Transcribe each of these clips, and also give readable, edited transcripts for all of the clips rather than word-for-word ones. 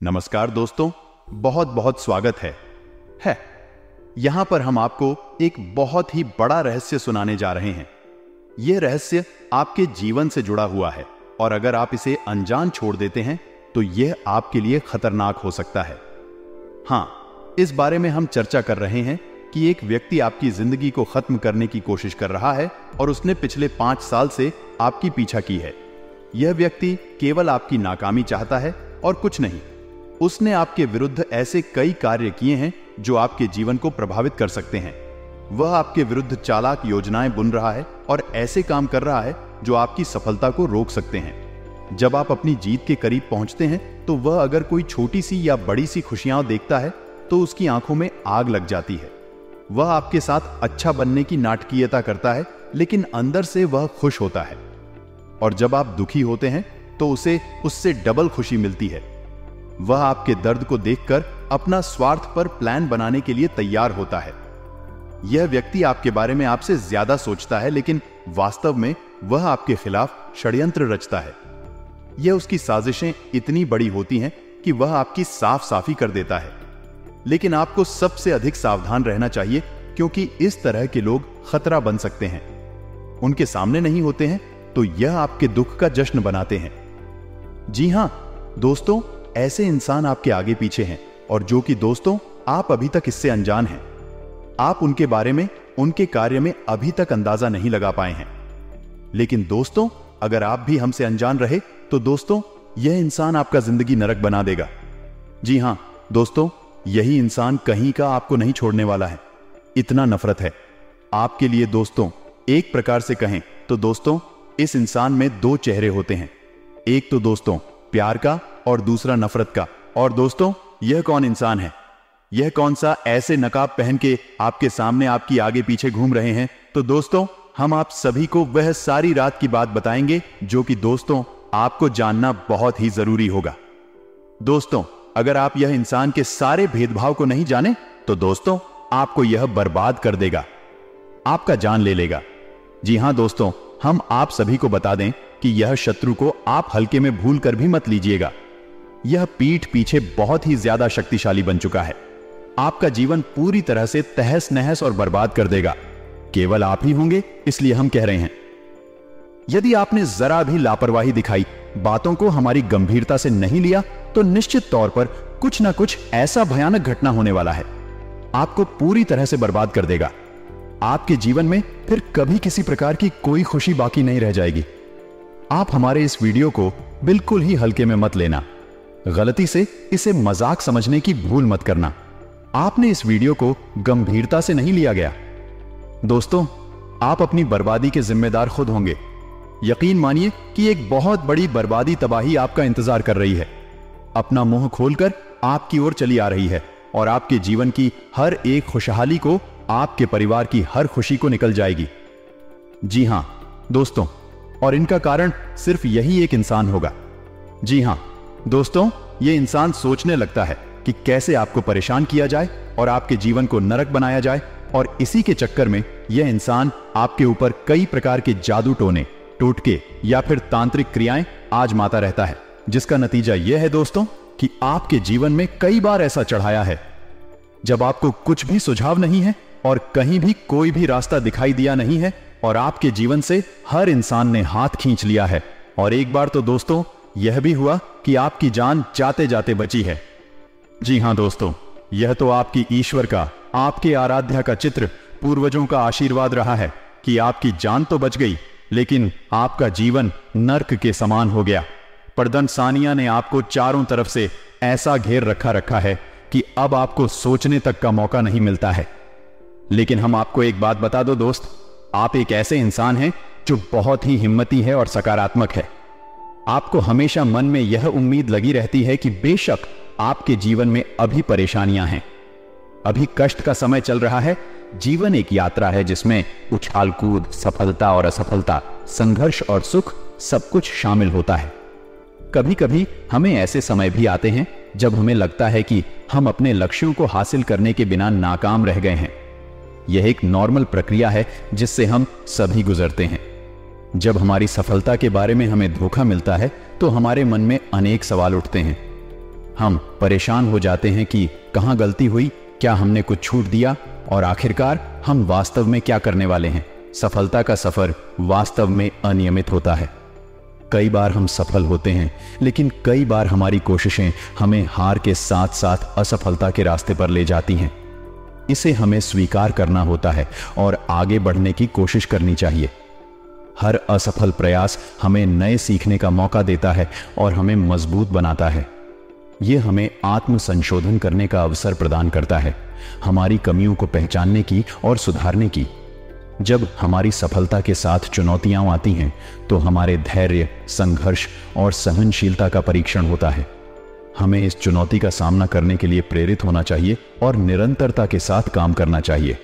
नमस्कार दोस्तों, बहुत बहुत स्वागत है। यहां पर हम आपको एक बहुत ही बड़ा रहस्य सुनाने जा रहे हैं। यह रहस्य आपके जीवन से जुड़ा हुआ है और अगर आप इसे अनजान छोड़ देते हैं तो यह आपके लिए खतरनाक हो सकता है। हां, इस बारे में हम चर्चा कर रहे हैं कि एक व्यक्ति आपकी जिंदगी को खत्म करने की कोशिश कर रहा है और उसने पिछले 5 साल से आपकी पीछा की है। यह व्यक्ति केवल आपकी नाकामी चाहता है और कुछ नहीं। उसने आपके विरुद्ध ऐसे कई कार्य किए हैं जो आपके जीवन को प्रभावित कर सकते हैं। वह आपके विरुद्ध चालाक योजनाएं बुन रहा है और ऐसे काम कर रहा है जो आपकी सफलता को रोक सकते हैं। जब आप अपनी जीत के करीब पहुंचते हैं तो वह अगर कोई छोटी सी या बड़ी सी खुशियां देखता है तो उसकी आंखों में आग लग जाती है। वह आपके साथ अच्छा बनने की नाटकीयता करता है, लेकिन अंदर से वह खुश होता है। और जब आप दुखी होते हैं तो उसे उससे डबल खुशी मिलती है। वह आपके दर्द को देखकर अपना स्वार्थ पर प्लान बनाने के लिए तैयार होता है। यह व्यक्ति आपके बारे में आपसे ज्यादा सोचता है, लेकिन वास्तव में वह आपके खिलाफ षड्यंत्र रचता है। यह उसकी साजिशें इतनी बड़ी होती हैं कि वह आपकी साफ साफी कर देता है। लेकिन आपको सबसे अधिक सावधान रहना चाहिए, क्योंकि इस तरह के लोग खतरा बन सकते हैं। उनके सामने नहीं होते हैं तो यह आपके दुख का जश्न बनाते हैं। जी हां दोस्तों, ऐसे इंसान आपके आगे पीछे हैं और जो कि दोस्तों आप अभी तक इससे अनजान हैं। आप उनके बारे में, उनके कार्य में अभी तक अंदाजा नहीं लगा पाए हैं। लेकिन दोस्तों, अगर आप भी हमसे अनजान रहे तो दोस्तों यह इंसान आपका जिंदगी नरक बना देगा। जी हां दोस्तों, यही इंसान कहीं का आपको नहीं छोड़ने वाला है। इतना नफरत है आपके लिए दोस्तों। एक प्रकार से कहें तो दोस्तों, इस इंसान में 2 चेहरे होते हैं। एक तो दोस्तों प्यार का और दूसरा नफरत का। और दोस्तों, यह कौन इंसान है? यह कौन सा ऐसे नकाब पहन के आपके सामने आपकी आगे पीछे घूम रहे हैं? तो दोस्तों, हम आप सभी को वह सारी रात की बात बताएंगे जो कि दोस्तों आपको जानना बहुत ही जरूरी होगा। दोस्तों, अगर आप यह इंसान के सारे भेदभाव को नहीं जाने तो दोस्तों आपको यह बर्बाद कर देगा, आपका जान ले लेगा। जी हां दोस्तों, हम आप सभी को बता दें कि यह शत्रु को आप हल्के में भूल कर भी मत लीजिएगा। यह पीठ पीछे बहुत ही ज्यादा शक्तिशाली बन चुका है। आपका जीवन पूरी तरह से तहस नहस और बर्बाद कर देगा। केवल आप ही होंगे, इसलिए हम कह रहे हैं। यदि आपने जरा भी लापरवाही दिखाई, बातों को हमारी गंभीरता से नहीं लिया, तो निश्चित तौर पर कुछ ना कुछ ऐसा भयानक घटना होने वाला है। आपको पूरी तरह से बर्बाद कर देगा। आपके जीवन में फिर कभी किसी प्रकार की कोई खुशी बाकी नहीं रह जाएगी। आप हमारे इस वीडियो को बिल्कुल ही हल्के में मत लेना। गलती से इसे मजाक समझने की भूल मत करना। आपने इस वीडियो को गंभीरता से नहीं लिया गया। दोस्तों, आप अपनी बर्बादी के जिम्मेदार खुद होंगे। यकीन मानिए कि एक बहुत बड़ी बर्बादी तबाही आपका इंतजार कर रही है। अपना मुंह खोलकर आपकी ओर चली आ रही है और आपके जीवन की हर एक खुशहाली को, आपके परिवार की हर खुशी को निकल जाएगी। जी हां दोस्तों, और इनका कारण सिर्फ यही एक इंसान होगा। जी हां दोस्तों, यह इंसान सोचने लगता है कि कैसे आपको परेशान किया जाए और आपके जीवन को नरक बनाया जाए, और इसी के चक्कर में यह इंसान आपके ऊपर कई प्रकार के जादू टोने, टोटके या फिर तांत्रिक क्रियाएं आजमाता रहता है, जिसका नतीजा यह है दोस्तों कि आपके जीवन में कई बार ऐसा चढ़ाया है जब आपको कुछ भी सुझाव नहीं है और कहीं भी कोई भी रास्ता दिखाई दिया नहीं है और आपके जीवन से हर इंसान ने हाथ खींच लिया है। और एक बार तो दोस्तों यह भी हुआ कि आपकी जान जाते जाते बची है। जी हां दोस्तों, यह तो आपकी ईश्वर का, आपके आराध्या का चित्र, पूर्वजों का आशीर्वाद रहा है कि आपकी जान तो बच गई, लेकिन आपका जीवन नर्क के समान हो गया। परदन सानिया ने आपको चारों तरफ से ऐसा घेर रखा है कि अब आपको सोचने तक का मौका नहीं मिलता है। लेकिन हम आपको एक बात बता दो दोस्त, आप एक ऐसे इंसान हैं जो बहुत ही हिम्मती है और सकारात्मक है। आपको हमेशा मन में यह उम्मीद लगी रहती है कि बेशक आपके जीवन में अभी परेशानियां हैं, अभी कष्ट का समय चल रहा है। जीवन एक यात्रा है जिसमें उछाल कूद, सफलता और असफलता, संघर्ष और सुख सब कुछ शामिल होता है। कभी कभी हमें ऐसे समय भी आते हैं जब हमें लगता है कि हम अपने लक्ष्यों को हासिल करने के बिना नाकाम रह गए हैं। यह एक नॉर्मल प्रक्रिया है जिससे हम सभी गुजरते हैं। जब हमारी सफलता के बारे में हमें धोखा मिलता है तो हमारे मन में अनेक सवाल उठते हैं। हम परेशान हो जाते हैं कि कहां गलती हुई, क्या हमने कुछ छूट दिया, और आखिरकार हम वास्तव में क्या करने वाले हैं। सफलता का सफर वास्तव में अनियमित होता है। कई बार हम सफल होते हैं, लेकिन कई बार हमारी कोशिशें हमें हार के साथ साथ असफलता के रास्ते पर ले जाती हैं। इसे हमें स्वीकार करना होता है और आगे बढ़ने की कोशिश करनी चाहिए। हर असफल प्रयास हमें नए सीखने का मौका देता है और हमें मजबूत बनाता है। यह हमें आत्म संशोधन करने का अवसर प्रदान करता है, हमारी कमियों को पहचानने की और सुधारने की। जब हमारी सफलता के साथ चुनौतियां आती हैं, तो हमारे धैर्य, संघर्ष और सहनशीलता का परीक्षण होता है। हमें इस चुनौती का सामना करने के लिए प्रेरित होना चाहिए और निरंतरता के साथ काम करना चाहिए।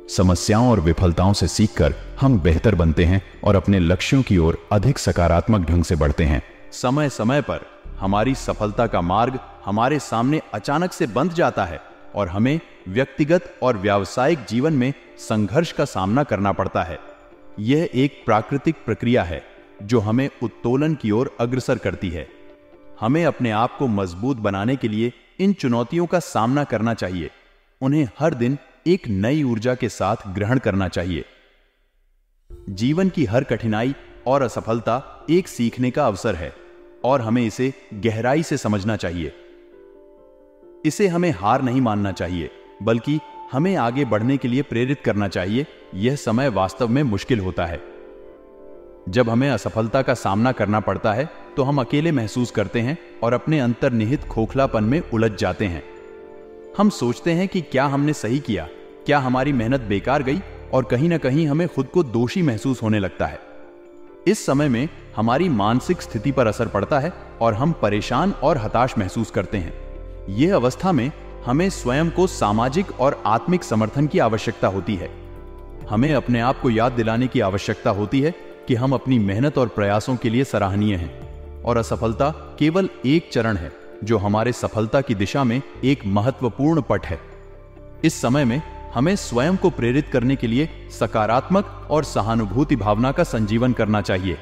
समस्याओं और विफलताओं से सीखकर हम बेहतर बनते हैं और अपने लक्ष्यों की ओर अधिक सकारात्मक ढंग से बढ़ते हैं। समय समय पर हमारी सफलता का मार्ग हमारे सामने अचानक से बंध जाता है और हमें व्यक्तिगत और व्यावसायिक जीवन में संघर्ष का सामना करना पड़ता है। यह एक प्राकृतिक प्रक्रिया है जो हमें उत्तोलन की ओर अग्रसर करती है। हमें अपने आप को मजबूत बनाने के लिए इन चुनौतियों का सामना करना चाहिए। उन्हें हर दिन एक नई ऊर्जा के साथ ग्रहण करना चाहिए। जीवन की हर कठिनाई और असफलता एक सीखने का अवसर है और हमें इसे गहराई से समझना चाहिए। इसे हमें हार नहीं मानना चाहिए, बल्कि हमें आगे बढ़ने के लिए प्रेरित करना चाहिए। यह समय वास्तव में मुश्किल होता है। जब हमें असफलता का सामना करना पड़ता है तो हम अकेले महसूस करते हैं और अपने अंतर्निहित खोखलापन में उलझ जाते हैं। हम सोचते हैं कि क्या हमने सही किया, क्या हमारी मेहनत बेकार गई, और कहीं ना कहीं हमें खुद को दोषी महसूस होने लगता है। इस समय में हमारी मानसिक स्थिति पर असर पड़ता है और हम परेशान और हताश महसूस करते हैं। यह अवस्था में हमें स्वयं को सामाजिक और आत्मिक समर्थन की आवश्यकता होती है। हमें अपने आप को याद दिलाने की आवश्यकता होती है कि हम अपनी मेहनत और प्रयासों के लिए सराहनीय हैं और असफलता केवल एक चरण है जो हमारे सफलता की दिशा में एक महत्वपूर्ण पट है। इस समय में हमें स्वयं को प्रेरित करने के लिए सकारात्मक और सहानुभूति भावना का संजीवन करना चाहिए।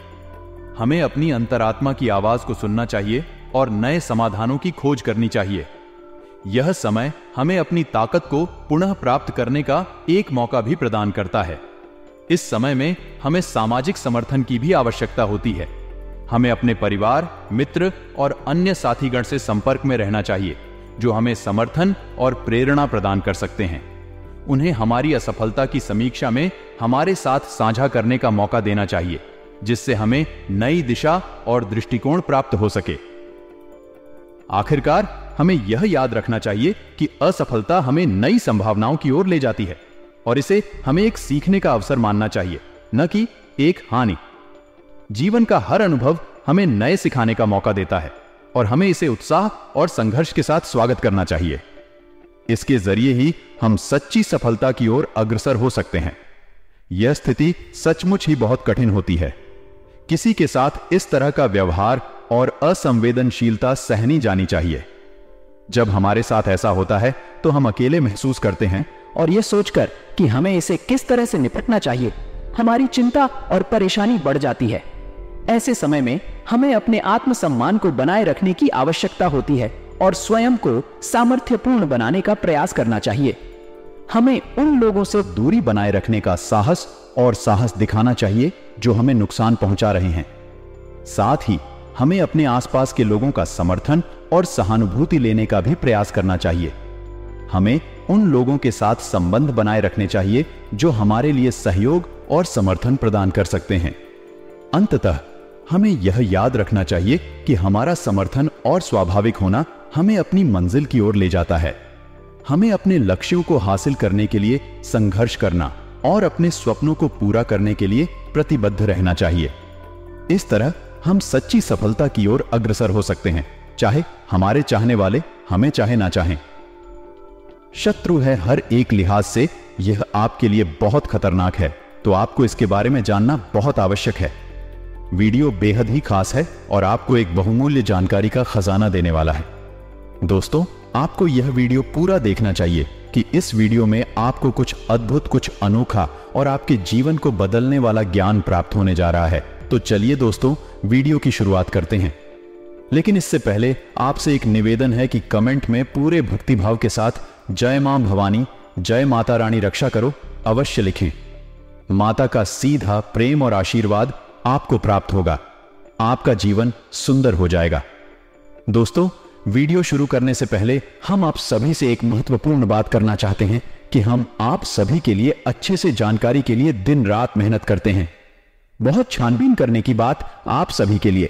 हमें अपनी अंतरात्मा की आवाज को सुनना चाहिए और नए समाधानों की खोज करनी चाहिए। यह समय हमें अपनी ताकत को पुनः प्राप्त करने का एक मौका भी प्रदान करता है। इस समय में हमें सामाजिक समर्थन की भी आवश्यकता होती है। हमें अपने परिवार, मित्र और अन्य साथीगण से संपर्क में रहना चाहिए जो हमें समर्थन और प्रेरणा प्रदान कर सकते हैं। उन्हें हमारी असफलता की समीक्षा में हमारे साथ साझा करने का मौका देना चाहिए, जिससे हमें नई दिशा और दृष्टिकोण प्राप्त हो सके। आखिरकार हमें यह याद रखना चाहिए कि असफलता हमें नई संभावनाओं की ओर ले जाती है और इसे हमें एक सीखने का अवसर मानना चाहिए, न कि एक हानि। जीवन का हर अनुभव हमें नए सिखाने का मौका देता है और हमें इसे उत्साह और संघर्ष के साथ स्वागत करना चाहिए। इसके जरिए ही हम सच्ची सफलता की ओर अग्रसर हो सकते हैं। यह स्थिति सचमुच ही बहुत कठिन होती है। किसी के साथ इस तरह का व्यवहार और असंवेदनशीलता सहनी जानी चाहिए। जब हमारे साथ ऐसा होता है तो हम अकेले महसूस करते हैं और यह सोचकर कि हमें इसे किस तरह से निपटना चाहिए, हमारी चिंता और परेशानी बढ़ जाती है। ऐसे समय में हमें अपने आत्मसम्मान को बनाए रखने की आवश्यकता होती है और स्वयं को सामर्थ्यपूर्ण बनाने का प्रयास करना चाहिए। हमें उन लोगों से दूरी बनाए रखने का साहस दिखाना चाहिए जो हमें नुकसान पहुंचा रहे हैं। साथ ही हमें अपने आसपास के लोगों का समर्थन और सहानुभूति लेने का भी प्रयास करना चाहिए। हमें उन लोगों के साथ संबंध बनाए रखने चाहिए जो हमारे लिए सहयोग और समर्थन प्रदान कर सकते हैं। अंततः हमें यह याद रखना चाहिए कि हमारा समर्थन और स्वाभाविक होना हमें अपनी मंजिल की ओर ले जाता है। हमें अपने लक्ष्यों को हासिल करने के लिए संघर्ष करना और अपने स्वप्नों को पूरा करने के लिए प्रतिबद्ध रहना चाहिए। इस तरह हम सच्ची सफलता की ओर अग्रसर हो सकते हैं, चाहे हमारे चाहने वाले हमें चाहे ना चाहें। शत्रु है हर एक लिहाज से यह आपके लिए बहुत खतरनाक है, तो आपको इसके बारे में जानना बहुत आवश्यक है। वीडियो बेहद ही खास है और आपको एक बहुमूल्य जानकारी का खजाना देने वाला है। दोस्तों, आपको यह वीडियो पूरा देखना चाहिए कि इस वीडियो में आपको कुछ अद्भुत, कुछ अनोखा और आपके जीवन को बदलने वाला ज्ञान प्राप्त होने जा रहा है। तो चलिए दोस्तों, वीडियो की शुरुआत करते हैं। लेकिन इससे पहले आपसे एक निवेदन है कि कमेंट में पूरे भक्तिभाव के साथ जय मां भवानी, जय माता रानी रक्षा करो अवश्य लिखें। माता का सीधा प्रेम और आशीर्वाद आपको प्राप्त होगा। आपका जीवन सुंदर हो जाएगा। दोस्तों, वीडियो शुरू करने से पहले हम आप सभी से एक महत्वपूर्ण बात करना चाहते हैं कि हम आप सभी के लिए अच्छे से जानकारी के लिए दिन रात मेहनत करते हैं। बहुत छानबीन करने की बात आप सभी के लिए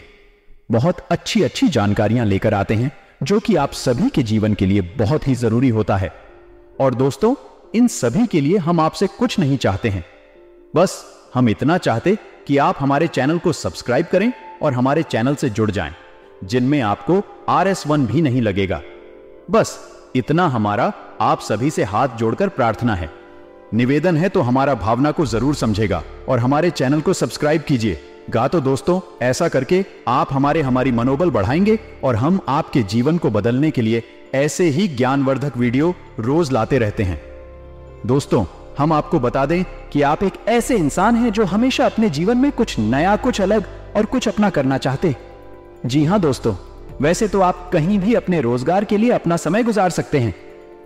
बहुत अच्छी जानकारियां लेकर आते हैं जो कि आप सभी के जीवन के लिए बहुत ही जरूरी होता है। और दोस्तों, इन सभी के लिए हम आपसे कुछ नहीं चाहते हैं, बस हम इतना चाहते कि आप हमारे चैनल को सब्सक्राइब करें और हमारे चैनल से जुड़ जाएं, जिनमें आपको RS1 भी नहीं लगेगा। बस इतना हमारा आप सभी से हाथ जोड़कर प्रार्थना है। निवेदन है तो हमारा भावना को जरूर समझेगा और हमारे चैनल को सब्सक्राइब कीजिए। तो दोस्तों, ऐसा करके आप हमारी मनोबल बढ़ाएंगे और हम आपके जीवन को बदलने के लिए ऐसे ही ज्ञानवर्धक वीडियो रोज लाते रहते हैं। दोस्तों, हम आपको बता दें कि आप एक ऐसे इंसान हैं जो हमेशा अपने जीवन में कुछ नया, कुछ अलग और कुछ अपना करना चाहते। जी हां दोस्तों, वैसे तो आप कहीं भी अपने रोजगार के लिए अपना समय गुजार सकते हैं,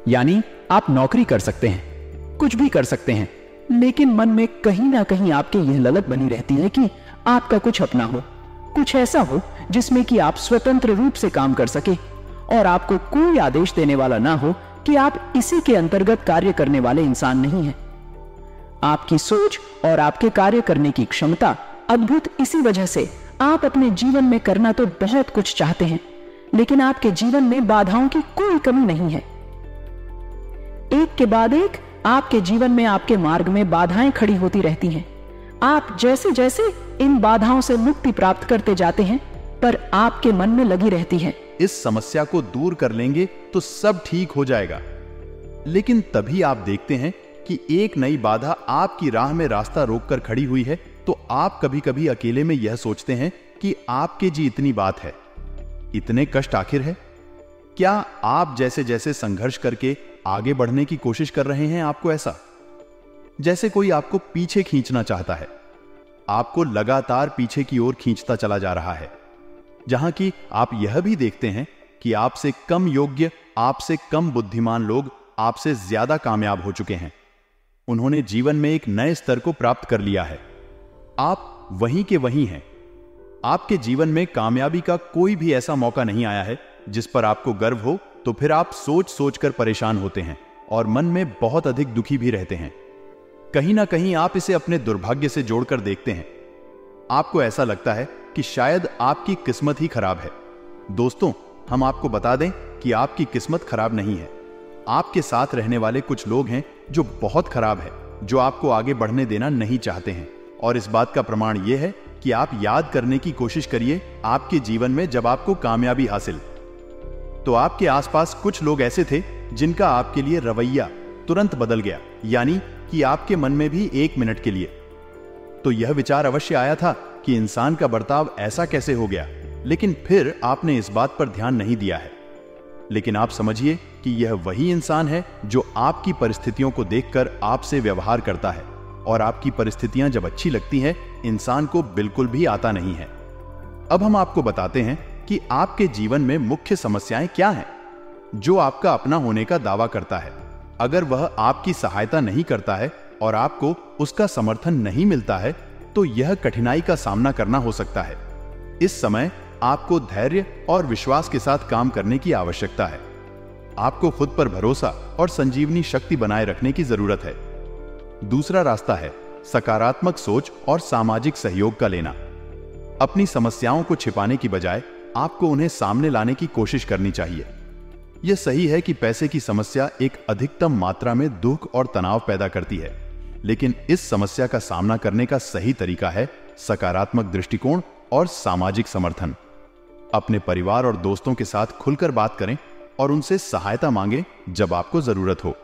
यानी आप नौकरी कर सकते हैं, कुछ भी कर सकते हैं, लेकिन मन में कहीं ना कहीं आपके यह ललक बनी रहती है कि आपका कुछ अपना हो, कुछ ऐसा हो जिसमें कि आप स्वतंत्र रूप से काम कर सके और आपको कोई आदेश देने वाला ना हो कि आप इसी के अंतर्गत कार्य करने वाले इंसान नहीं हैं। आपकी सोच और आपके कार्य करने की क्षमता अद्भुत इसी वजह से आप अपने जीवन में करना तो बहुत कुछ चाहते हैं, लेकिन आपके जीवन में बाधाओं की कोई कमी नहीं है। एक के बाद एक आपके जीवन में, आपके मार्ग में बाधाएं खड़ी होती रहती हैं। आप जैसे जैसे इन बाधाओं से मुक्ति प्राप्त करते जाते हैं, पर आपके मन में लगी रहती है, इस समस्या को दूर कर लेंगे तो सब ठीक हो जाएगा। लेकिन तभी आप देखते हैं कि एक नई बाधा आपकी राह में रास्ता रोककर खड़ी हुई है, तो आप कभी कभी अकेले में यह सोचते हैं कि आपके जी इतनी बात है, इतने कष्ट आखिर है। क्या आप जैसे जैसे संघर्ष करके आगे बढ़ने की कोशिश कर रहे हैं, आपको ऐसा जैसे कोई आपको पीछे खींचना चाहता है, आपको लगातार पीछे की ओर खींचता चला जा रहा है, जहां कि आप यह भी देखते हैं कि आपसे कम योग्य, आपसे कम बुद्धिमान लोग आपसे ज्यादा कामयाब हो चुके हैं। उन्होंने जीवन में एक नए स्तर को प्राप्त कर लिया है। आप वहीं के वहीं हैं। आपके जीवन में कामयाबी का कोई भी ऐसा मौका नहीं आया है जिस पर आपको गर्व हो, तो फिर आप सोच सोच कर परेशान होते हैं और मन में बहुत अधिक दुखी भी रहते हैं। कहीं ना कहीं आप इसे अपने दुर्भाग्य से जोड़कर देखते हैं। आपको ऐसा लगता है कि शायद आपकी किस्मत ही खराब है। दोस्तों, हम आपको बता दें कि आपकी किस्मत खराब नहीं है। आपके साथ रहने वाले कुछ लोग हैं जो बहुत खराब है, जो आपको आगे बढ़ने देना नहीं चाहते हैं। और इस बात का प्रमाण यह है कि आप याद करने की कोशिश करिए आपके जीवन में जब आपको कामयाबी हासिल, तो आपके आसपास कुछ लोग ऐसे थे जिनका आपके लिए रवैया तुरंत बदल गया, यानी कि आपके मन में भी एक मिनट के लिए तो यह विचार अवश्य आया था कि इंसान का बर्ताव ऐसा कैसे हो गया, लेकिन फिर आपने इस बात पर ध्यान नहीं दिया है। लेकिन आप समझिए कि यह वही इंसान है जो आपकी परिस्थितियों को देखकर आपसे व्यवहार करता है, और आपकी परिस्थितियां जब अच्छी लगती हैं, इंसान को बिल्कुल भी आता नहीं है। अब हम आपको बताते हैं कि आपके जीवन में मुख्य समस्याएं क्या हैं, जो आपका अपना होने का दावा करता है। अगर वह आपकी सहायता नहीं करता है और आपको उसका समर्थन नहीं मिलता है, तो यह कठिनाई का सामना करना हो सकता है। इस समय आपको धैर्य और विश्वास के साथ काम करने की आवश्यकता है। आपको खुद पर भरोसा और संजीवनी शक्ति बनाए रखने की जरूरत है। दूसरा रास्ता है सकारात्मक सोच और सामाजिक सहयोग का लेना। अपनी समस्याओं को छिपाने की बजाय आपको उन्हें सामने लाने की कोशिश करनी चाहिए। यह सही है कि पैसे की समस्या एक अधिकतम मात्रा में दुख और तनाव पैदा करती है, लेकिन इस समस्या का सामना करने का सही तरीका है सकारात्मक दृष्टिकोण और सामाजिक समर्थन। अपने परिवार और दोस्तों के साथ खुलकर बात करें और उनसे सहायता मांगें जब आपको जरूरत हो।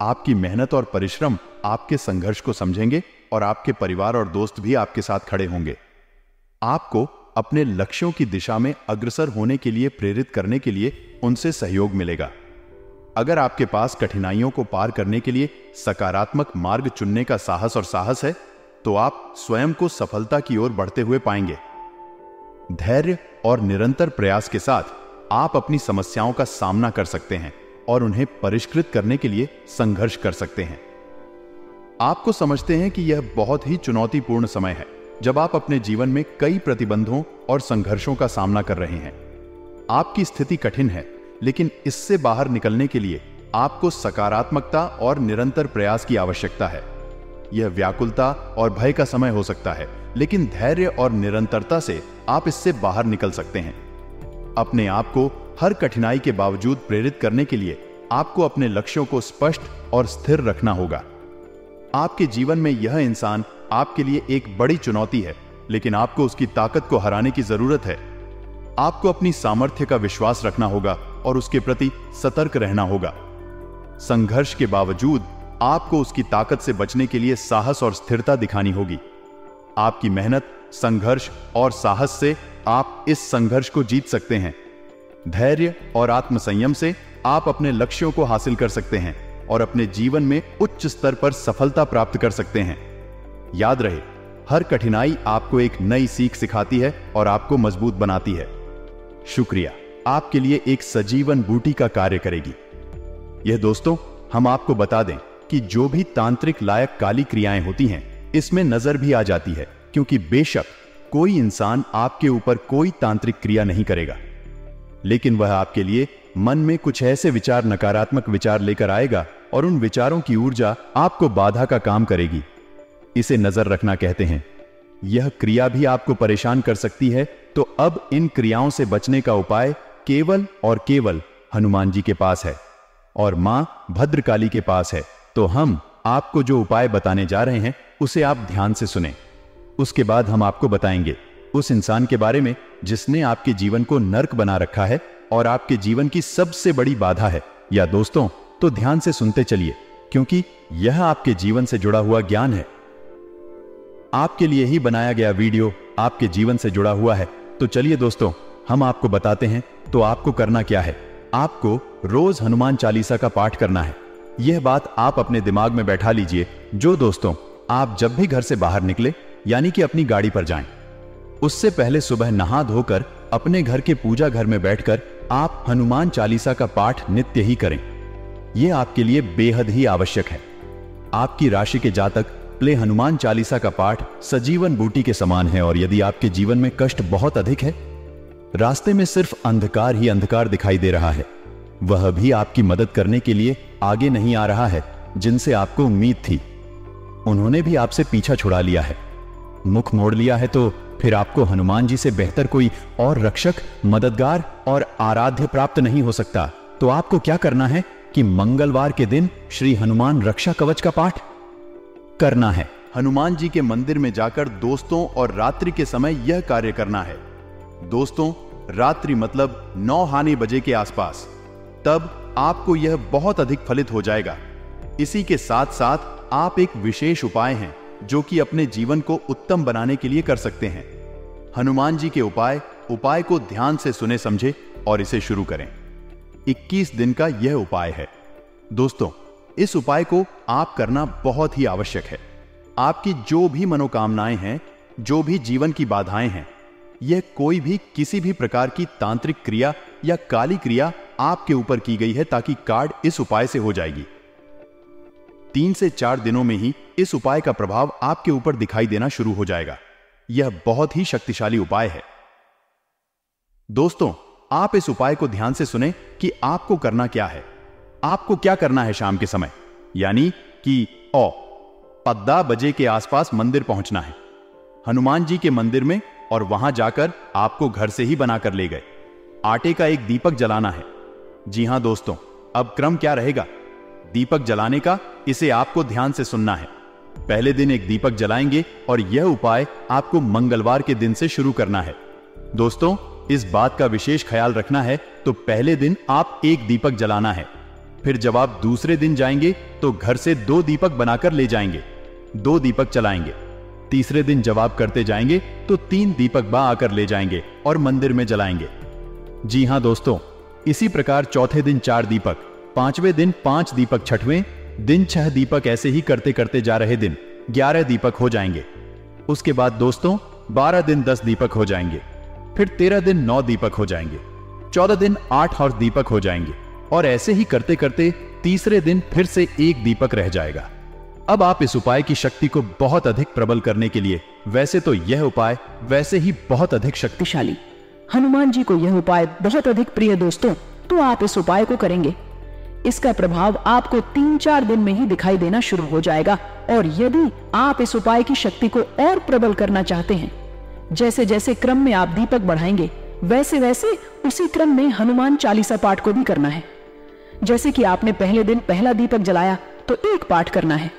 आपकी मेहनत और परिश्रम आपके संघर्ष को समझेंगे और आपके परिवार और दोस्त भी आपके साथ खड़े होंगे। आपको अपने लक्ष्यों की दिशा में अग्रसर होने के लिए प्रेरित करने के लिए उनसे सहयोग मिलेगा। अगर आपके पास कठिनाइयों को पार करने के लिए सकारात्मक मार्ग चुनने का साहस है, तो आप स्वयं को सफलता की ओर बढ़ते हुए पाएंगे। धैर्य और निरंतर प्रयास के साथ आप अपनी समस्याओं का सामना कर सकते हैं और उन्हें परिष्कृत करने के लिए संघर्ष कर सकते हैं। आपको समझते हैं कि यह बहुत ही चुनौतीपूर्ण समय है जब आप अपने जीवन में कई प्रतिबंधों और संघर्षों का सामना कर रहे हैं। आपकी स्थिति कठिन है, लेकिन इससे बाहर निकलने के लिए आपको सकारात्मकता और निरंतर प्रयास की आवश्यकता है। यह व्याकुलता और भय का समय हो सकता है, लेकिन धैर्य और निरंतरता से आप इससे बाहर निकल सकते हैं। अपने आप को हर कठिनाई के बावजूद प्रेरित करने के लिए आपको अपने लक्ष्यों को स्पष्ट और स्थिर रखना होगा। आपके जीवन में यह इंसान आपके लिए एक बड़ी चुनौती है, लेकिन आपको उसकी ताकत को हराने की जरूरत है। आपको अपनी सामर्थ्य का विश्वास रखना होगा और उसके प्रति सतर्क रहना होगा। संघर्ष के बावजूद आपको उसकी ताकत से बचने के लिए साहस और स्थिरता दिखानी होगी। आपकी मेहनत, संघर्ष और साहस से आप इस संघर्ष को जीत सकते हैं। धैर्य और आत्मसंयम से आप अपने लक्ष्यों को हासिल कर सकते हैं और अपने जीवन में उच्च स्तर पर सफलता प्राप्त कर सकते हैं। याद रहे, हर कठिनाई आपको एक नई सीख सिखाती है और आपको मजबूत बनाती है। शुक्रिया आपके लिए एक सजीवन बूटी का कार्य करेगी। यह दोस्तों, हम आपको बता दें कि जो भी तांत्रिक लायक काली क्रियाएं होती हैं, इसमें नजर भी आ जाती है, क्योंकि बेशक कोई इंसान आपके ऊपर कोई तांत्रिक क्रिया नहीं करेगा, लेकिन वह आपके लिए मन में कुछ ऐसे विचार, नकारात्मक विचार लेकर आएगा और उन विचारों की ऊर्जा आपको बाधा का काम करेगी। इसे नजर रखना कहते हैं। यह क्रिया भी आपको परेशान कर सकती है, तो अब इन क्रियाओं से बचने का उपाय केवल और केवल हनुमान जी के पास है और मां भद्रकाली के पास है। तो हम आपको जो उपाय बताने जा रहे हैं उसे आप ध्यान से सुनें। उसके बाद हम आपको बताएंगे उस इंसान के बारे में जिसने आपके जीवन को नर्क बना रखा है और आपके जीवन की सबसे बड़ी बाधा है। या दोस्तों, तो ध्यान से सुनते चलिए, क्योंकि यह आपके जीवन से जुड़ा हुआ ज्ञान है। आपके लिए ही बनाया गया वीडियो आपके जीवन से जुड़ा हुआ है। तो चलिए दोस्तों, हम आपको बताते हैं। तो आपको करना क्या है, आपको रोज हनुमान चालीसा का पाठ करना है। यह बात आप अपने दिमाग में बैठा लीजिए। जो दोस्तों, आप जब भी घर से बाहर निकले, यानी कि अपनी गाड़ी पर जाएं, उससे पहले सुबह नहा धोकर अपने घर के पूजा घर में बैठकर आप हनुमान चालीसा का पाठ नित्य ही करें। यह आपके लिए बेहद ही आवश्यक है। आपकी राशि के जातक प्ले हनुमान चालीसा का पाठ सजीवन बूटी के समान है, और यदि आपके जीवन में कष्ट बहुत अधिक है, रास्ते में सिर्फ अंधकार ही अंधकार दिखाई दे रहा है, वह भी आपकी मदद करने के लिए आगे नहीं आ रहा है जिनसे आपको उम्मीद थी, उन्होंने भी आपसे पीछा छुड़ा लिया है, मुख मोड़ लिया है, तो फिर आपको हनुमान जी से बेहतर कोई और रक्षक, मददगार और आराध्य प्राप्त नहीं हो सकता। तो आपको क्या करना है कि मंगलवार के दिन श्री हनुमान रक्षा कवच का पाठ करना है। हनुमान जी के मंदिर में जाकर दोस्तों और रात्रि के समय यह कार्य करना है। दोस्तों, रात्रि मतलब 9 बजे के आसपास, तब आपको यह बहुत अधिक फलित हो जाएगा। इसी के साथ साथ आप एक विशेष उपाय हैं जो कि अपने जीवन को उत्तम बनाने के लिए कर सकते हैं। हनुमान जी के उपाय को ध्यान से सुने समझे और इसे शुरू करें। 21 दिन का यह उपाय है। दोस्तों, इस उपाय को आप करना बहुत ही आवश्यक है। आपकी जो भी मनोकामनाएं हैं, जो भी जीवन की बाधाएं हैं, यह कोई भी किसी भी प्रकार की तांत्रिक क्रिया या काली क्रिया आपके ऊपर की गई है, ताकि कार्ड इस उपाय से हो जाएगी। 3 से 4 दिनों में ही इस उपाय का प्रभाव आपके ऊपर दिखाई देना शुरू हो जाएगा। यह बहुत ही शक्तिशाली उपाय है। दोस्तों, आप इस उपाय को ध्यान से सुने कि आपको करना क्या है। आपको क्या करना है, शाम के समय यानी कि 10 बजे के आसपास मंदिर पहुंचना है, हनुमान जी के मंदिर में, और वहां जाकर आपको घर से ही बनाकर ले गए आटे का एक दीपक जलाना है। जी हां दोस्तों, अब क्रम क्या रहेगा दीपक जलाने का, इसे आपको ध्यान से सुनना है। पहले दिन एक दीपक जलाएंगे और यह उपाय आपको मंगलवार के दिन से शुरू करना है। दोस्तों, इस बात का विशेष ख्याल रखना है, तो पहले दिन आप एक दीपक जलाना है। फिर जब आप दूसरे दिन जाएंगे तो घर से 2 दीपक बनाकर ले जाएंगे, 2 दीपक चलाएंगे। तीसरे दिन जब आप करते जाएंगे तो 3 दीपक आकर ले जाएंगे और मंदिर में जलाएंगे। जी हां दोस्तों, इसी प्रकार चौथे दिन 4 दीपक, 5वें दिन 5 दीपक, 6वें दिन 6 दीपक, ऐसे ही करते करते जा रहे दिन 11 दीपक हो जाएंगे। उसके बाद दोस्तों 12 दिन 10 दीपक हो जाएंगे। फिर 13 दिन 9 दीपक हो जाएंगे, 14 दिन 8 और दीपक हो जाएंगे, और ऐसे ही करते करते तीसरे दिन फिर से 1 दीपक रह जाएगा। अब आप इस उपाय की शक्ति को बहुत अधिक प्रबल करने के लिए, वैसे तो यह उपाय वैसे ही बहुत अधिक शक्तिशाली, हनुमान जी को यह उपाय बहुत अधिक प्रिय दोस्तों, तो आप इस उपाय को करेंगे, इसका प्रभाव आपको 3-4 दिन में ही दिखाई देना शुरू हो जाएगा। और यदि आप इस उपाय की शक्ति को और प्रबल करना चाहते हैं, जैसे जैसे क्रम में आप दीपक बढ़ाएंगे, वैसे वैसे उसी क्रम में हनुमान चालीसा पाठ को भी करना है। जैसे कि आपने पहले दिन पहला दीपक जलाया तो 1 पाठ करना है,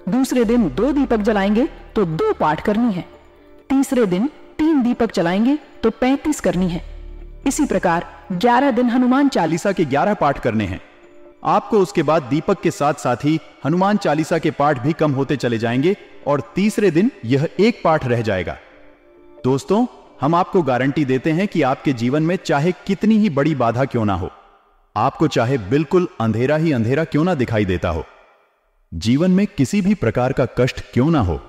दूसरे दिन 2 दीपक जलाएंगे तो 2 पाठ करनी है, तीसरे दिन 3 दीपक जलाएंगे तो 35 करनी है। इसी प्रकार 11 दिन हनुमान चालीसा के 11 पाठ करने हैं। आपको उसके बाद दीपक के साथ साथ ही हनुमान चालीसा के पाठ भी कम होते चले जाएंगे और तीसरे दिन यह 1 पाठ रह जाएगा। दोस्तों, हम आपको गारंटी देते हैं कि आपके जीवन में चाहे कितनी ही बड़ी बाधा क्यों ना हो, आपको चाहे बिल्कुल अंधेरा ही अंधेरा क्यों ना दिखाई देता हो, जीवन में किसी भी प्रकार का कष्ट क्यों ना हो,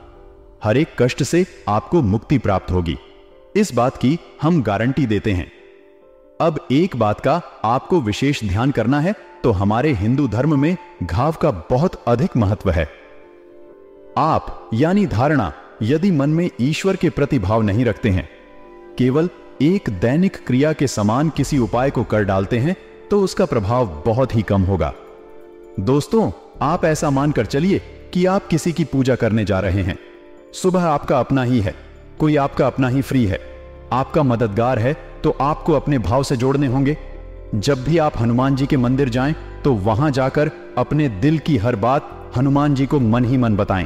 हर एक कष्ट से आपको मुक्ति प्राप्त होगी। इस बात की हम गारंटी देते हैं। अब एक बात का आपको विशेष ध्यान करना है, तो हमारे हिंदू धर्म में घाव का बहुत अधिक महत्व है। आप यानी धारणा यदि मन में ईश्वर के प्रति भाव नहीं रखते हैं, केवल एक दैनिक क्रिया के समान किसी उपाय को कर डालते हैं, तो उसका प्रभाव बहुत ही कम होगा। दोस्तों, आप ऐसा मानकर चलिए कि आप किसी की पूजा करने जा रहे हैं। सुबह आपका अपना ही है, कोई आपका अपना ही फ्री है, आपका मददगार है, तो आपको अपने भाव से जोड़ने होंगे। जब भी आप हनुमान जी के मंदिर जाएं, तो वहां जाकर अपने दिल की हर बात हनुमान जी को मन ही मन बताएं।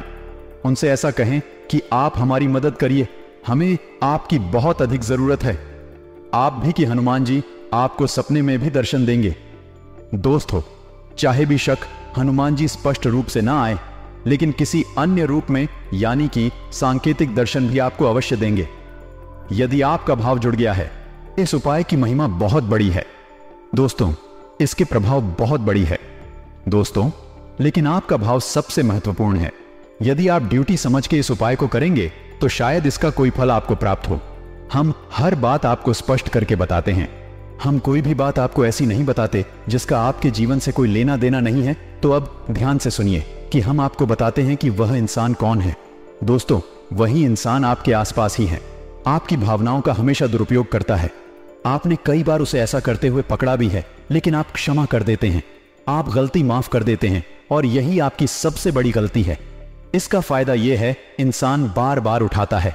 उनसे ऐसा कहें कि आप हमारी मदद करिए, हमें आपकी बहुत अधिक जरूरत है। आप भी कि हनुमान जी आपको सपने में भी दर्शन देंगे। दोस्तों, चाहे भी शक हनुमान जी स्पष्ट रूप से ना आए, लेकिन किसी अन्य रूप में यानी कि सांकेतिक दर्शन भी आपको अवश्य देंगे। यदि आपका भाव जुड़ गया है, इस उपाय की महिमा बहुत बड़ी है दोस्तों, इसके प्रभाव बहुत बड़ी है दोस्तों, लेकिन आपका भाव सबसे महत्वपूर्ण है। यदि आप ड्यूटी समझ के इस उपाय को करेंगे, तो शायद इसका कोई फल आपको प्राप्त हो। हम हर बात आपको स्पष्ट करके बताते हैं। हम कोई भी बात आपको ऐसी नहीं बताते जिसका आपके जीवन से कोई लेना देना नहीं है। तो अब ध्यान से सुनिए कि हम आपको बताते हैं कि वह इंसान कौन है। दोस्तों, वही इंसान आपके आसपास ही है, आपकी भावनाओं का हमेशा दुरुपयोग करता है। आपने कई बार उसे ऐसा करते हुए पकड़ा भी है, लेकिन आप क्षमा कर देते हैं, आप गलती माफ कर देते हैं, और यही आपकी सबसे बड़ी गलती है। इसका फायदा यह है, इंसान बार बार उठाता है।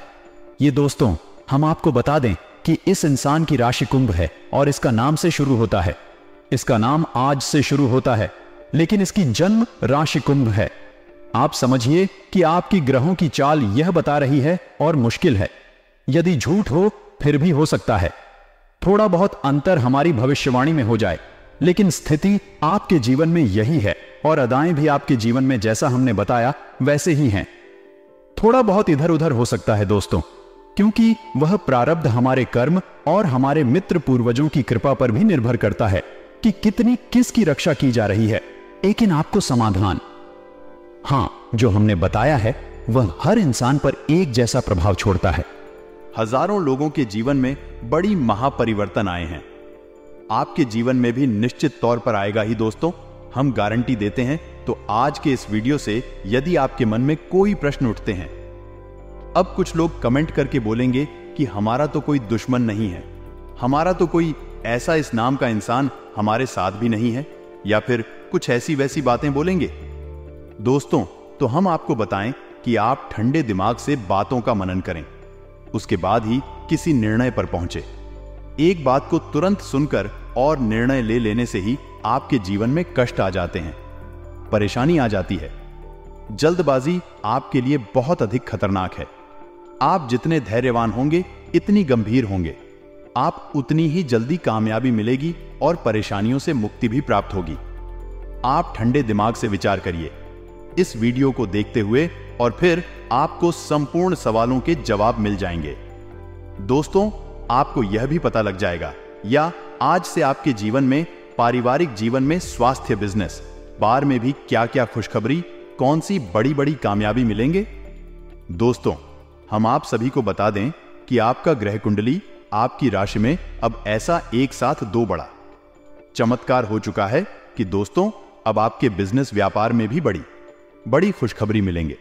ये दोस्तों, हम आपको बता दें कि इस इंसान की राशि कुंभ है और इसका नाम से शुरू होता है। इसका नाम आज से शुरू होता है, लेकिन इसकी जन्म राशि कुंभ है। आप समझिए कि आपकी ग्रहों की चाल यह बता रही है और मुश्किल है। यदि झूठ हो फिर भी हो सकता है, थोड़ा बहुत अंतर हमारी भविष्यवाणी में हो जाए, लेकिन स्थिति आपके जीवन में यही है और अदाएं भी आपके जीवन में जैसा हमने बताया वैसे ही हैं। थोड़ा बहुत इधर उधर हो सकता है दोस्तों, क्योंकि वह प्रारब्ध हमारे कर्म और हमारे मित्र पूर्वजों की कृपा पर भी निर्भर करता है कि कितनी किसकी रक्षा की जा रही है। लेकिन आपको समाधान, हां, जो हमने बताया है वह हर इंसान पर एक जैसा प्रभाव छोड़ता है। हजारों लोगों के जीवन में बड़ी महापरिवर्तन आए हैं। आपके जीवन में भी निश्चित तौर पर आएगा ही दोस्तों, हम गारंटी देते हैं। तो आज के इस वीडियो से यदि आपके मन में कोई प्रश्न उठते हैं, अब कुछ लोग कमेंट करके बोलेंगे कि हमारा तो कोई दुश्मन नहीं है, हमारा तो कोई ऐसा इस नाम का इंसान हमारे साथ भी नहीं है, या फिर कुछ ऐसी वैसी बातें बोलेंगे। दोस्तों, तो हम आपको बताएं कि आप ठंडे दिमाग से बातों का मनन करें, उसके बाद ही किसी निर्णय पर पहुंचे। एक बात को तुरंत सुनकर और निर्णय ले लेने से ही आपके जीवन में कष्ट आ जाते हैं, परेशानी आ जाती है। जल्दबाजी आपके लिए बहुत अधिक खतरनाक है। आप जितने धैर्यवान होंगे, इतनी गंभीर होंगे, आप उतनी ही जल्दी कामयाबी मिलेगी और परेशानियों से मुक्ति भी प्राप्त होगी। आप ठंडे दिमाग से विचार करिए इस वीडियो को देखते हुए, और फिर आपको संपूर्ण सवालों के जवाब मिल जाएंगे। दोस्तों, आपको यह भी पता लग जाएगा, या आज से आपके जीवन में, पारिवारिक जीवन में, स्वास्थ्य, बिजनेस, बार में भी क्या क्या खुशखबरी, कौन सी बड़ी बड़ी कामयाबी मिलेंगे। दोस्तों, हम आप सभी को बता दें कि आपका ग्रह कुंडली आपकी राशि में अब ऐसा एक साथ 2 बढ़ा। चमत्कार हो चुका है कि दोस्तों अब आपके बिजनेस व्यापार में भी बड़ी खुशखबरी मिलेंगे,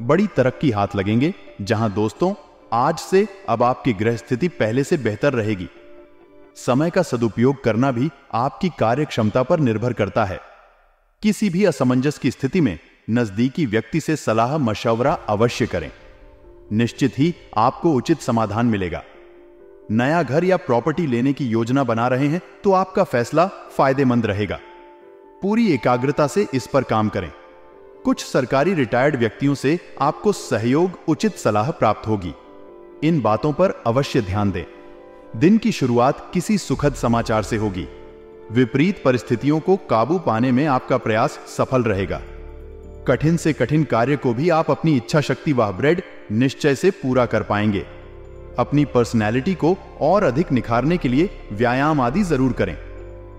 बड़ी तरक्की हाथ लगेंगे। जहां दोस्तों आज से अब आपकी ग्रह स्थिति पहले से बेहतर रहेगी। समय का सदुपयोग करना भी आपकी कार्य क्षमता पर निर्भर करता है। किसी भी असमंजस की स्थिति में नजदीकी व्यक्ति से सलाह मशवरा अवश्य करें। निश्चित ही आपको उचित समाधान मिलेगा। नया घर या प्रॉपर्टी लेने की योजना बना रहे हैं तो आपका फैसला फायदेमंद रहेगा। पूरी एकाग्रता से इस पर काम करें। कुछ सरकारी रिटायर्ड व्यक्तियों से आपको सहयोग, उचित सलाह प्राप्त होगी। इन बातों पर अवश्य ध्यान दें। दिन की शुरुआत किसी सुखद समाचार से होगी। विपरीत परिस्थितियों को काबू पाने में आपका प्रयास सफल रहेगा। कठिन से कठिन कार्य को भी आप अपनी इच्छा शक्ति व दृढ़ निश्चय से पूरा कर पाएंगे। अपनी पर्सनैलिटी को और अधिक निखारने के लिए व्यायाम आदि जरूर करें।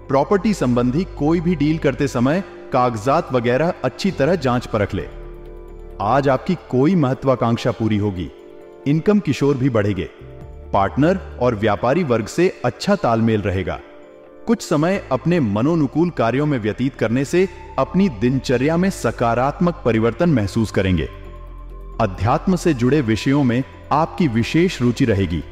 प्रॉपर्टी संबंधी कोई भी डील करते समय कागजात वगैरह अच्छी तरह जांच परख ले। आज आपकी कोई महत्वाकांक्षा पूरी होगी। इनकम किशोर भी बढ़ेंगे। पार्टनर और व्यापारी वर्ग से अच्छा तालमेल रहेगा। कुछ समय अपने मनोनुकूल कार्यों में व्यतीत करने से अपनी दिनचर्या में सकारात्मक परिवर्तन महसूस करेंगे। अध्यात्म से जुड़े विषयों में आपकी विशेष रुचि रहेगी।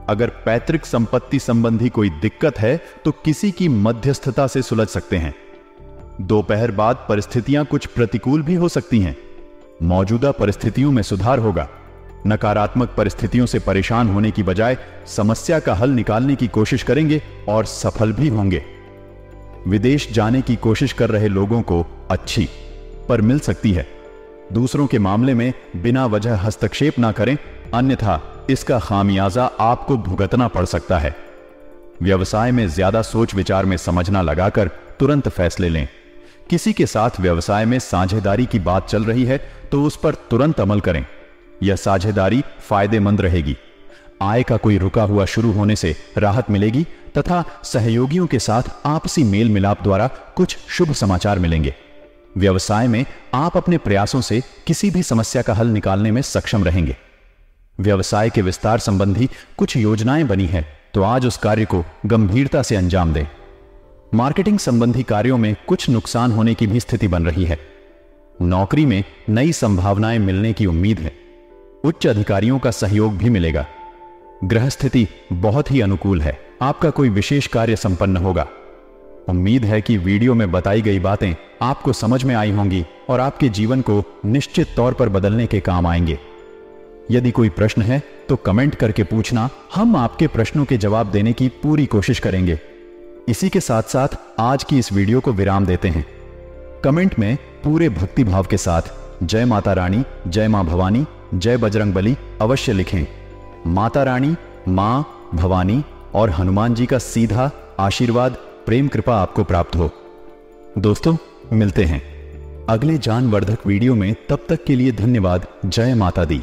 अगर पैतृक संपत्ति संबंधी कोई दिक्कत है तो किसी की मध्यस्थता से सुलझ सकते हैं। दोपहर बाद परिस्थितियां कुछ प्रतिकूल भी हो सकती हैं। मौजूदा परिस्थितियों में सुधार होगा। नकारात्मक परिस्थितियों से परेशान होने की बजाय समस्या का हल निकालने की कोशिश करेंगे और सफल भी होंगे। विदेश जाने की कोशिश कर रहे लोगों को अच्छी पर मिल सकती है। दूसरों के मामले में बिना वजह हस्तक्षेप ना करें, अन्यथा इसका खामियाजा आपको भुगतना पड़ सकता है। व्यवसाय में ज्यादा सोच विचार में समझना लगाकर तुरंत फैसले लें। किसी के साथ व्यवसाय में साझेदारी की बात चल रही है तो उस पर तुरंत अमल करें। यह साझेदारी फायदेमंद रहेगी। आय का कोई रुका हुआ शुरू होने से राहत मिलेगी तथा सहयोगियों के साथ आपसी मेल मिलाप द्वारा कुछ शुभ समाचार मिलेंगे। व्यवसाय में आप अपने प्रयासों से किसी भी समस्या का हल निकालने में सक्षम रहेंगे। व्यवसाय के विस्तार संबंधी कुछ योजनाएं बनी है तो आज उस कार्य को गंभीरता से अंजाम दें। मार्केटिंग संबंधी कार्यों में कुछ नुकसान होने की भी स्थिति बन रही है। नौकरी में नई संभावनाएं मिलने की उम्मीद है। उच्च अधिकारियों का सहयोग भी मिलेगा। ग्रह स्थिति बहुत ही अनुकूल है। आपका कोई विशेष कार्य संपन्न होगा। उम्मीद है कि वीडियो में बताई गई बातें आपको समझ में आई होंगी और आपके जीवन को निश्चित तौर पर बदलने के काम आएंगे। यदि कोई प्रश्न है तो कमेंट करके पूछना, हम आपके प्रश्नों के जवाब देने की पूरी कोशिश करेंगे। इसी के साथ साथ आज की इस वीडियो को विराम देते हैं। कमेंट में पूरे भक्ति भाव के साथ जय माता रानी, जय मां भवानी, जय बजरंगबली अवश्य लिखें। माता रानी, मां भवानी और हनुमान जी का सीधा आशीर्वाद, प्रेम कृपा आपको प्राप्त हो। दोस्तों मिलते हैं अगले ज्ञानवर्धक वीडियो में। तब तक के लिए धन्यवाद। जय माता दी।